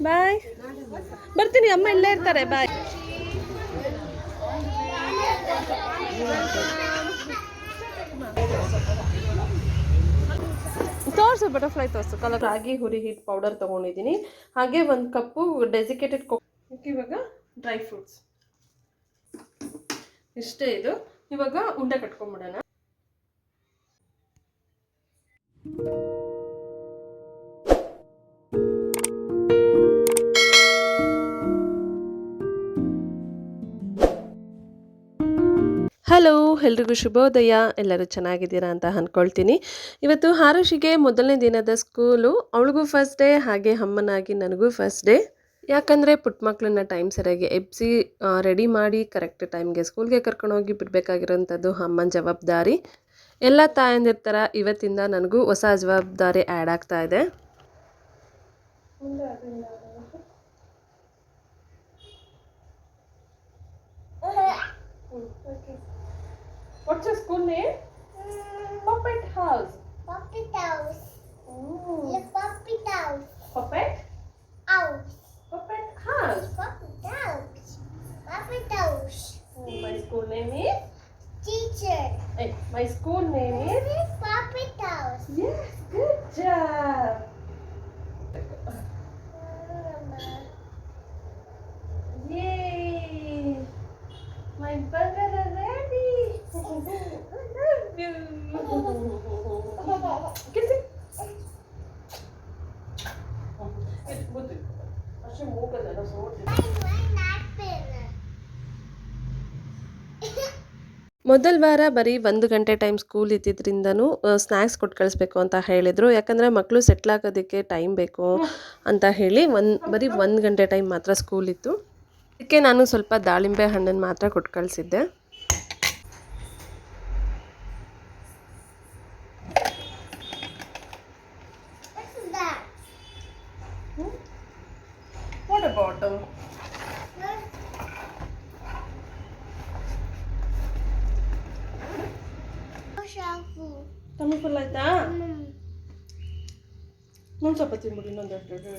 ಬಾಯ್. ಬರ್ತೀನಿ, ಅಮ್ಮ ಇಲ್ಲೇ ಇರ್ತಾರೆ. ಬಾಯ್. ತೋರಿಸು, ಬಟರ್ಫ್ಲೈ ತೋರಿಸು. ಕಲರ್ ರಾಗಿ ಹುರಿ ಹಿಟ್ ಪೌಡರ್ ತೊಗೊಂಡಿದ್ದೀನಿ. ಹಾಗೆ ಒಂದು ಕಪ್ಪು ಡೆಸಿಕೇಟೆಡ್ ಇವಾಗ ಡ್ರೈ ಫ್ರೂಟ್ಸ್ ಇಷ್ಟೇ. ಇದು ಇವಾಗ ಉಂಡೆ ಕಟ್ಕೊಂಡ್ಬಿಡೋಣ. ಹಲೋ, ಎಲ್ರಿಗೂ ಶುಭೋದಯ. ಎಲ್ಲರೂ ಚೆನ್ನಾಗಿದ್ದೀರಾ ಅಂತ ಅಂದ್ಕೊಳ್ತೀನಿ. ಇವತ್ತು ಹಾರುಷಿಗೆ ಮೊದಲನೇ ದಿನದ ಸ್ಕೂಲು. ಅವಳಿಗೂ ಫಸ್ಟ್ ಡೇ, ಹಾಗೆ ಅಮ್ಮನಾಗಿ ನನಗೂ ಫಸ್ಟ್ ಡೇ. ಯಾಕಂದರೆ ಪುಟ್ಟ ಮಕ್ಕಳನ್ನ ಟೈಮ್ ಸರಿಯಾಗಿ ಎಬ್ಬಿಸಿ ರೆಡಿ ಮಾಡಿ ಕರೆಕ್ಟ್ ಟೈಮ್ಗೆ ಸ್ಕೂಲ್ಗೆ ಕರ್ಕೊಂಡೋಗಿ ಬಿಡಬೇಕಾಗಿರೋಂಥದ್ದು ಅಮ್ಮನ ಜವಾಬ್ದಾರಿ. ಎಲ್ಲ ತಾಯಂದಿರ ಥರ ಇವತ್ತಿಂದ ನನಗೂ ಹೊಸ ಜವಾಬ್ದಾರಿ ಆ್ಯಡ್ ಆಗ್ತಾ ಇದೆ. What's your school name? Puppet House. Puppet House. Oh. The Puppet House. Puppet? House. Puppet House. Puppet House. Puppet House. Oh, my school name is? Teacher. Hey, my school name is? Puppet House. Yes, good job. Yay! My burger is ready. I love you. Kiss it. It's good. ಅಷ್ಟೇ ಮೂಗಲ್ಲೆಲ್ಲ ಸೋರ್ತಿದೆ. ಮೊದಲ ವಾರ ಬರೀ 1 ಗಂಟೆ time school ಇದ್ದಿದ್ದರಿಂದನೂ snacks ಕೊಟ್ಟು ಕಳಿಸ್ಬೇಕು ಅಂತ ಹೇಳಿದರು. ಯಾಕಂದರೆ ಮಕ್ಕಳು ಸೆಟ್ಲ್ ಆಗೋದಕ್ಕೆ ಟೈಮ್ ಬೇಕು ಅಂತ ಹೇಳಿ ಬರೀ 1 ಗಂಟೆ ಟೈಮ್ ಮಾತ್ರ ಸ್ಕೂಲ್ ಇತ್ತು. ಅದಕ್ಕೆ ನಾನು ಸ್ವಲ್ಪ ದಾಳಿಂಬೆ ಹಣ್ಣನ್ನು ಮಾತ್ರ ಕೊಟ್ಟು ಕಳಿಸಿದ್ದೆ. Water bottle. ಟಮ್ಮಿ ಫುಲ್ ಆಯ್ತಾ? ಇನ್ನೊಂದು ಸ್ವಲ್ಪ ತಿನ್ಬಿಡಿ, ಇನ್ನೊಂದು ಎರಡು.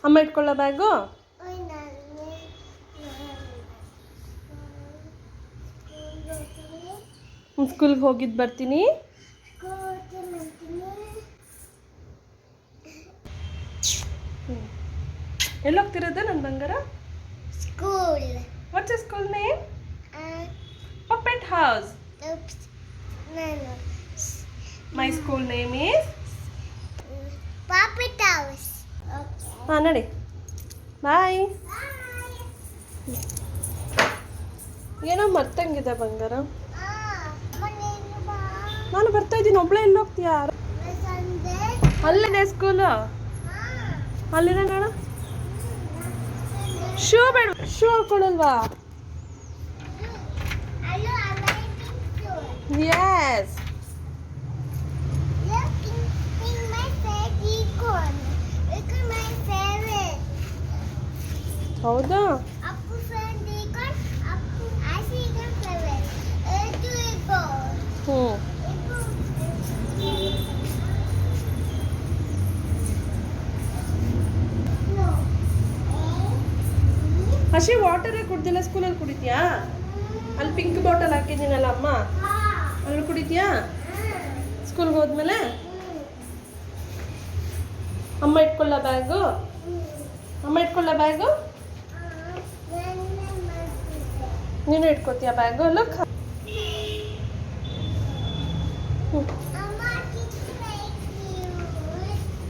ಅಮ್ಮ ಇಟ್ಕೊಳ್ಳೋ ಬ್ಯಾಗು. ಸ್ಕೂಲ್ಗೆ ಹೋಗಿದ್ದು ಬರ್ತೀನಿ. ಎಲ್ಲೋಗ್ತಿರೋದು ನನ್ನ ಬಂಗಾರ? School. What's your school name? Puppet House. Oops. No. My school name is? Puppet House. Okay. ಹಾಂ, ನಡಿ. ಬಾಯ್. ಏನೋ ಮರ್ತಂಗಿದೆ ಬಂಗಾರ. ನಾನು ಬರ್ತಾ ಇದ್ದೀನಿ. ಒಬ್ಳೆ ಎಲ್ಲಿ ಹೋಗ್ತೀಯಾ? ಅಲ್ಲಿದೆ ಸ್ಕೂಲು. ಅಲ್ಲಿದೆ ನೋಡು. ಶೂ ಬೇಡ, ಶೂ ಹಾಕೊಳ್ಳಲ್ವಾ? ಎಸ್. ಹೌದಾ? ಹ್ಞೂ. ಹಸಿ ವಾಟರೇ ಕುಡ್ದಿಲ್ಲ, ಸ್ಕೂಲಲ್ಲಿ ಕುಡಿತೀಯಾ? ಅಲ್ಲಿ ಪಿಂಕ್ ಬಾಟಲ್ ಹಾಕಿದ್ದೀನಲ್ಲ ಅಮ್ಮ, ಅಲ್ಲಿ ಕುಡಿತೀಯಾ ಸ್ಕೂಲ್ಗೆ ಹೋದ್ಮೇಲೆ? ಅಮ್ಮ ಇಟ್ಕೊಳ್ಳ ಬ್ಯಾಗು. ಅಮ್ಮ ಇಟ್ಕೊಳ್ಳ ಬ್ಯಾಗು. ನೀನು ಇಟ್ಕೋತೀಯ ಬ್ಯಾಗು? ಲುಕ್.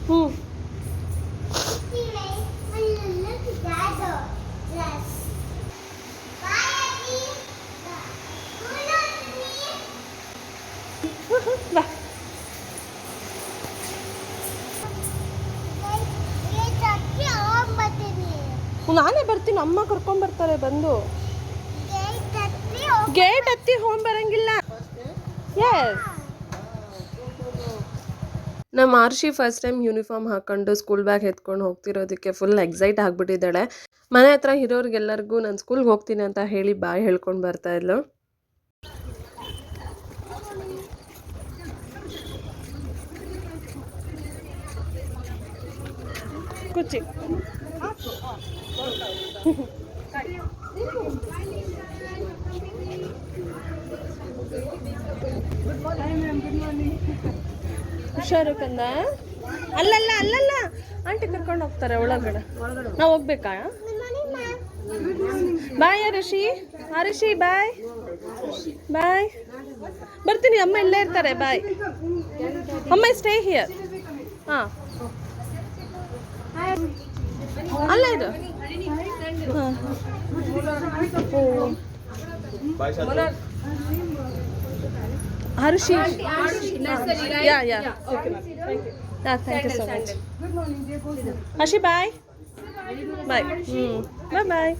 ಹ್ಞೂ. ಬಾ. ನಾನೇ ಬರ್ತೀನಿ, ಅಮ್ಮ ಕರ್ಕೊಂಡ್ಬರ್ತಾರೆ ಬಂದು. ಗೇಟ್ ಹತ್ತಿ ಹೋಗಿ ಬರಂಗಿಲ್ಲ. ಎಸ್. ನಮ್ಮ ಆರ್ಷಿ ಫಸ್ಟ್ ಟೈಮ್ ಯೂನಿಫಾರ್ಮ್ ಹಾಕೊಂಡು ಸ್ಕೂಲ್ ಬ್ಯಾಗ್ ಎತ್ಕೊಂಡು ಹೋಗ್ತಿರೋದಕ್ಕೆ ಫುಲ್ ಎಕ್ಸೈಟ್ ಆಗಿಬಿಟ್ಟಿದ್ದಾಳೆ. ಮನೆ ಹತ್ರ ಇರೋರಿಗೆಲ್ಲರಿಗೂ ನಾನು ಸ್ಕೂಲ್ಗೆ ಹೋಗ್ತೀನಿ ಅಂತ ಹೇಳಿ ಬಾಯ್ ಹೇಳ್ಕೊಂಡು ಬರ್ತಾ ಇದ್ಲು. ಕುಚ್ಚಿ. ಹುಷಾರು ಕಂದ. ಅಲ್ಲಲ್ಲ ಅಲ್ಲಲ್ಲ, ಆಂಟಿ ಕರ್ಕೊಂಡು ಹೋಗ್ತಾರೆ ಒಳಗಡೆ. ನಾವು ಹೋಗ್ಬೇಕಾ? ಬಾಯ್ ಆರುಷಿ. ಆರುಷಿ ಬಾಯ್ ಬಾಯ್. ಬರ್ತೀನಿ, ಅಮ್ಮ ಇಲ್ಲೇ ಇರ್ತಾರೆ. ಬಾಯ್ ಅಮ್ಮ, ಸ್ಟೇ ಹಿಯರ್. ಹಾಂ, ಅಲ್ಲ ಇದು. ಹಾಂ, Harshi. Yeah yeah thank you so much. Harshi bye bye. Bye bye.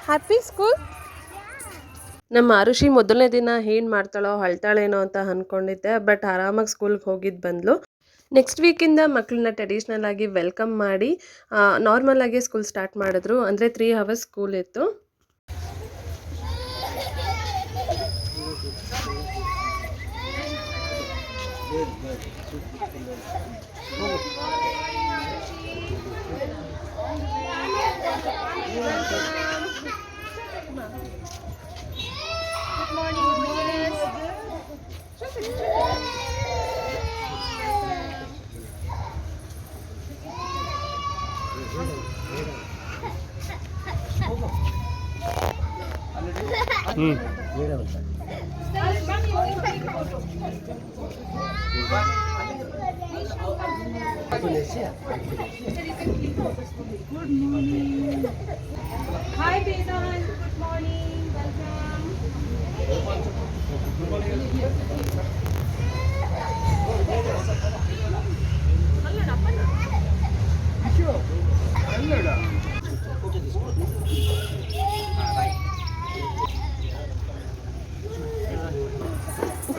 Happy school. ನಮ್ಮ ಆರುಷಿ ಮೊದಲನೇ ದಿನ ಏನು ಮಾಡ್ತಾಳೋ ಅಳ್ತಾಳೇನೋ ಅಂತ ಅಂದ್ಕೊಂಡಿದ್ದೆ, ಬಟ್ ಆರಾಮಾಗಿ ಸ್ಕೂಲ್ಗೆ ಹೋಗಿದ್ದು ಬಂದಳು. ನೆಕ್ಸ್ಟ್ ವೀಕಿಂದ ಮಕ್ಕಳನ್ನ ಟ್ರೆಡಿಷ್ನಲ್ ಆಗಿ ವೆಲ್ಕಮ್ ಮಾಡಿ ನಾರ್ಮಲ್ ಆಗಿ ಸ್ಕೂಲ್ ಸ್ಟಾರ್ಟ್ ಮಾಡಿದ್ರು. ಅಂದರೆ 3 hours ಸ್ಕೂಲ್ ಇತ್ತು. Hi Vedant, good morning, welcome.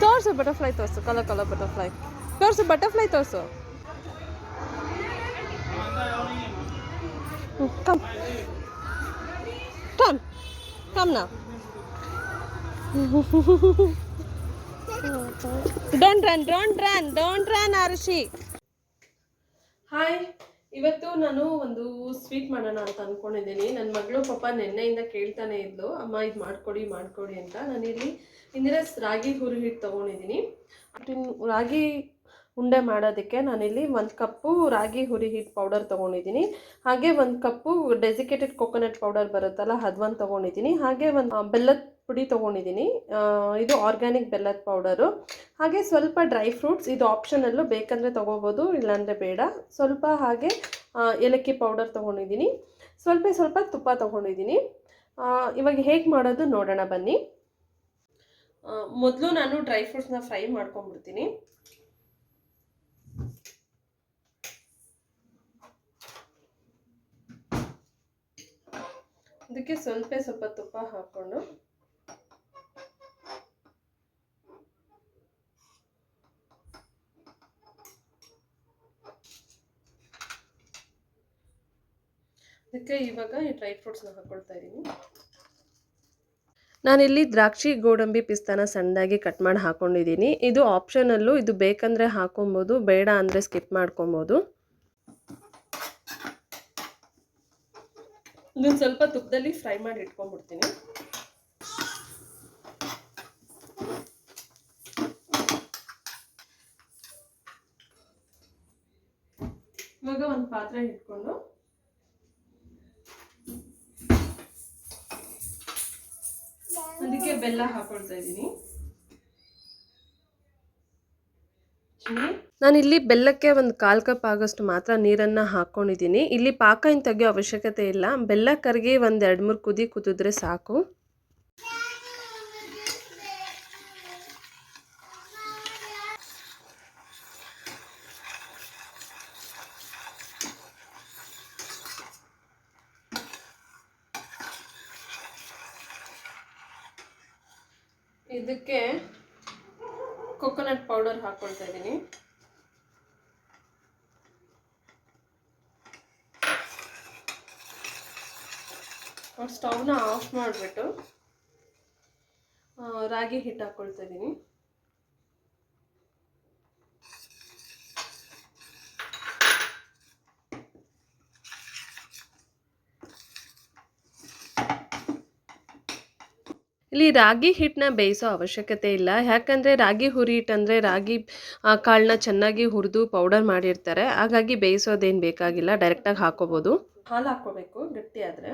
ತೋರಿಸು ಬಟರ್ಫ್ಲೈ, ತೋರಿಸು ಕಲರ್ ಬಟರ್ಫ್ಲೈ ತೋರಿಸು. ಬಟರ್ಫ್ಲೈ ತೋರಿಸು. ಕಮ್ ಕಮ್ ಕಮ್ ನಾ. Don't run Arushi. ಹಾಯ್, ಇವತ್ತು ನಾನು ಒಂದು ಸ್ವೀಟ್ ಮಾಡೋಣ ಅಂತ ಅಂದ್ಕೊಂಡಿದ್ದೀನಿ. ನನ್ನ ಮಗಳು ಪಾಪ ನೆನ್ನೆಯಿಂದ ಕೇಳ್ತಾನೆ ಇದ್ಲು, ಅಮ್ಮ ಇದು ಮಾಡಿಕೊಡಿ ಅಂತ. ನಾನಿಲ್ಲಿ ಇಂದಿರಾ ರಾಗಿ ಹುರಿ ಹಿಟ್ಟು ತೊಗೊಂಡಿದ್ದೀನಿ. ರಾಗಿ ಉಂಡೆ ಮಾಡೋದಕ್ಕೆ ನಾನಿಲ್ಲಿ 1 ಕಪ್ಪು ರಾಗಿ ಹುರಿ ಹಿಟ್ಟು ಪೌಡರ್ ತೊಗೊಂಡಿದ್ದೀನಿ. ಹಾಗೆ 1 ಕಪ್ಪು ಡೆಸಿಕೇಟೆಡ್ ಕೊಕೊನಟ್ ಪೌಡರ್ ಬರುತ್ತಲ್ಲ, ಅದೊಂದು ತೊಗೊಂಡಿದ್ದೀನಿ. ಹಾಗೆ ಒಂದು ಬೆಲ್ಲದ ಪುಡಿ ತೊಗೊಂಡಿದ್ದೀನಿ. ಇದು ಆರ್ಗ್ಯಾನಿಕ್ ಬೆಲ್ಲದ ಪೌಡರು. ಹಾಗೆ ಸ್ವಲ್ಪ ಡ್ರೈ ಫ್ರೂಟ್ಸ್, ಇದು ಆಪ್ಷನಲ್ಲು, ಬೇಕಂದರೆ ತೊಗೋಬೋದು, ಇಲ್ಲಾಂದರೆ ಬೇಡ. ಸ್ವಲ್ಪ ಹಾಗೆ ಏಲಕ್ಕಿ ಪೌಡರ್ ತೊಗೊಂಡಿದ್ದೀನಿ. ಸ್ವಲ್ಪ ತುಪ್ಪ ತೊಗೊಂಡಿದ್ದೀನಿ. ಇವಾಗ ಹೇಗೆ ಮಾಡೋದು ನೋಡೋಣ ಬನ್ನಿ. ಮೊದಲು ನಾನು ಡ್ರೈ ಫ್ರೂಟ್ಸ್ನ ಫ್ರೈ ಮಾಡ್ಕೊಂಡ್ಬಿಡ್ತೀನಿ. ಇದಕ್ಕೆ ಸ್ವಲ್ಪ ತುಪ್ಪ ಹಾಕ್ಕೊಂಡು ಇದಕ್ಕೆ ಇವಾಗ ಈ ಡ್ರೈ ಫ್ರೂಟ್ಸ್ನ ಹಾಕ್ಕೊಳ್ತಾ ಇದ್ದೀನಿ. ನಾನಿಲ್ಲಿ ದ್ರಾಕ್ಷಿ, ಗೋಡಂಬಿ, ಪಿಸ್ತಾನ ಸಣ್ಣದಾಗಿ ಕಟ್ ಮಾಡಿ ಹಾಕ್ಕೊಂಡಿದ್ದೀನಿ. ಇದು ಆಪ್ಷನಲ್ಲು, ಇದು ಬೇಕಂದರೆ ಹಾಕೊಬೋದು, ಬೇಡ ಅಂದರೆ ಸ್ಕಿಪ್ ಮಾಡ್ಕೊಬೋದು. ಇದನ್ನು ಸ್ವಲ್ಪ ತುಪ್ಪದಲ್ಲಿ ಫ್ರೈ ಮಾಡಿ ಇಟ್ಕೊಂಡ್ಬಿಡ್ತೀನಿ. ಇವಾಗ ಒಂದು ಪಾತ್ರೆ ಇಟ್ಕೊಂಡು ಅದಕ್ಕೆ ಬೆಲ್ಲ ಹಾಕೊಳ್ತಾ ಇದ್ದೀನಿ. ನಾನಿಲ್ಲಿ ಬೆಲ್ಲಕ್ಕೆ ಒಂದು 1/4 ಕಪ್ ಆಗೋಷ್ಟು ಮಾತ್ರ ನೀರನ್ನು ಹಾಕ್ಕೊಂಡಿದ್ದೀನಿ. ಇಲ್ಲಿ ಪಾಕ ಏನು ತೆಗಿಯೋ ಅವಶ್ಯಕತೆ ಇಲ್ಲ. ಬೆಲ್ಲ ಕರಗಿ ಒಂದು 2-3 ಕುದಿ ಕುದಿದ್ರೆ ಸಾಕು. ಇದಕ್ಕೆ ಕೊಕೊನಟ್ ಪೌಡರ್ ಹಾಕ್ಕೊಳ್ತಾ ಇದ್ದೀನಿ. ಸ್ಟವ್ನ ಆಫ್ ಮಾಡಿಬಿಟ್ಟು ರಾಗಿ ಹಿಟ್ಟು ಹಾಕ್ಕೊಳ್ತಾ ಇದ್ದೀನಿ. ಇಲ್ಲಿ ರಾಗಿ ಹಿಟ್ಟನ್ನ ಬೇಯಿಸೋ ಅವಶ್ಯಕತೆ ಇಲ್ಲ. ಯಾಕಂದರೆ ರಾಗಿ ಹುರಿ ಹಿಟ್ಟಂದರೆ ರಾಗಿ ಕಾಳನ್ನ ಚೆನ್ನಾಗಿ ಹುರಿದು ಪೌಡರ್ ಮಾಡಿರ್ತಾರೆ. ಹಾಗಾಗಿ ಬೇಯಿಸೋದೇನು ಬೇಕಾಗಿಲ್ಲ, ಡೈರೆಕ್ಟಾಗಿ ಹಾಕ್ಕೋಬೋದು. ಹಾಲು ಹಾಕ್ಕೋಬೇಕು ಗಟ್ಟಿ ಆದರೆ.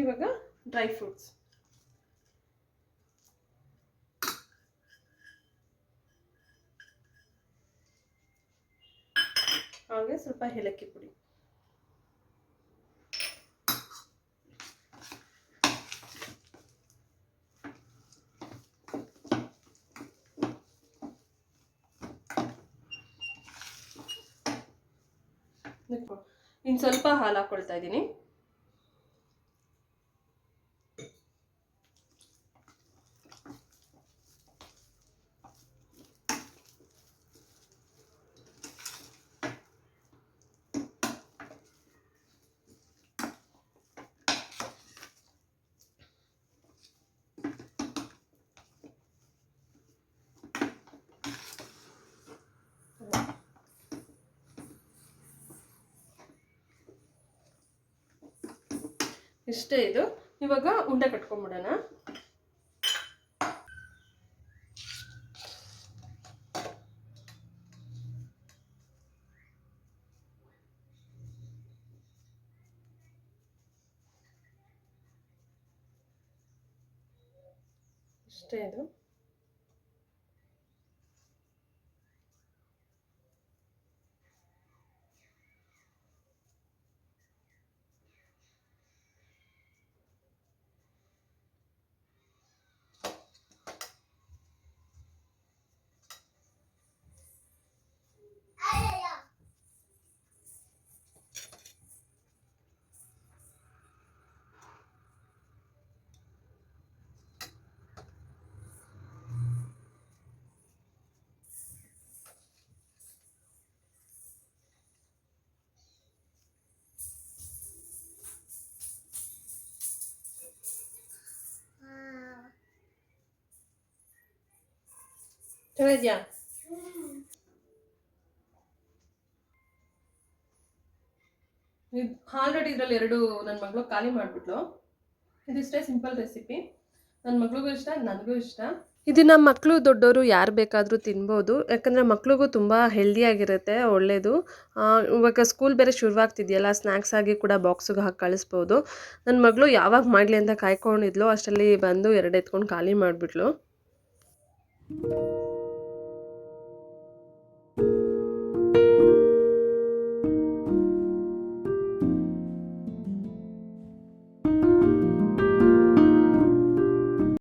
ಇವಾಗ ಡ್ರೈ ಫ್ರೂಟ್ಸ್, ಹಾಗೆ ಸ್ವಲ್ಪ ಏಲಕ್ಕಿ ಪುಡಿ. ಇನ್ನು ಸ್ವಲ್ಪ ಹಾಲು ಹಾಕ್ಕೊಳ್ತಾ ಇದ್ದೀನಿ. ಇಷ್ಟೇ ಇದು. ಇವಾಗ ಉಂಡೆ ಕಟ್ಕೊಂಡ್ಬಿಡೋಣ. ಇಷ್ಟೇ ಇದು. ಚೆನ್ನಾಗಿದ್ಯಾ? ಆಲ್ರೆಡಿ ಇದರಲ್ಲಿ 2 ನನ್ನ ಮಗಳು ಖಾಲಿ ಮಾಡಿಬಿಟ್ಲು. ಇದಿಷ್ಟೇ ಸಿಂಪಲ್ ರೆಸಿಪಿ. ನನ್ನ ಮಗಳಿಗೂ ಇಷ್ಟ, ನನಗೂ ಇಷ್ಟ. ಇದನ್ನ ಮಕ್ಕಳು ದೊಡ್ಡವರು ಯಾರು ಬೇಕಾದರೂ ತಿನ್ಬೋದು. ಯಾಕಂದರೆ ಮಕ್ಳಿಗೂ ತುಂಬ ಹೆಲ್ದಿಯಾಗಿರುತ್ತೆ, ಒಳ್ಳೆಯದು. ಇವಾಗ ಸ್ಕೂಲ್ ಬೇರೆ ಶುರುವಾಗ್ತಿದೆಯಲ್ಲ, ಸ್ನ್ಯಾಕ್ಸ್ ಆಗಿ ಕೂಡ ಬಾಕ್ಸಿಗೆ ಹಾಕಿ ಕಳಿಸ್ಬೋದು. ನನ್ನ ಮಗಳು ಯಾವಾಗ ಮಾಡಲಿ ಅಂತ ಕಾಯ್ಕೊಂಡಿದ್ಲು, ಅಷ್ಟರಲ್ಲಿ ಬಂದು 2 ಎತ್ಕೊಂಡು ಖಾಲಿ ಮಾಡಿಬಿಟ್ಲು.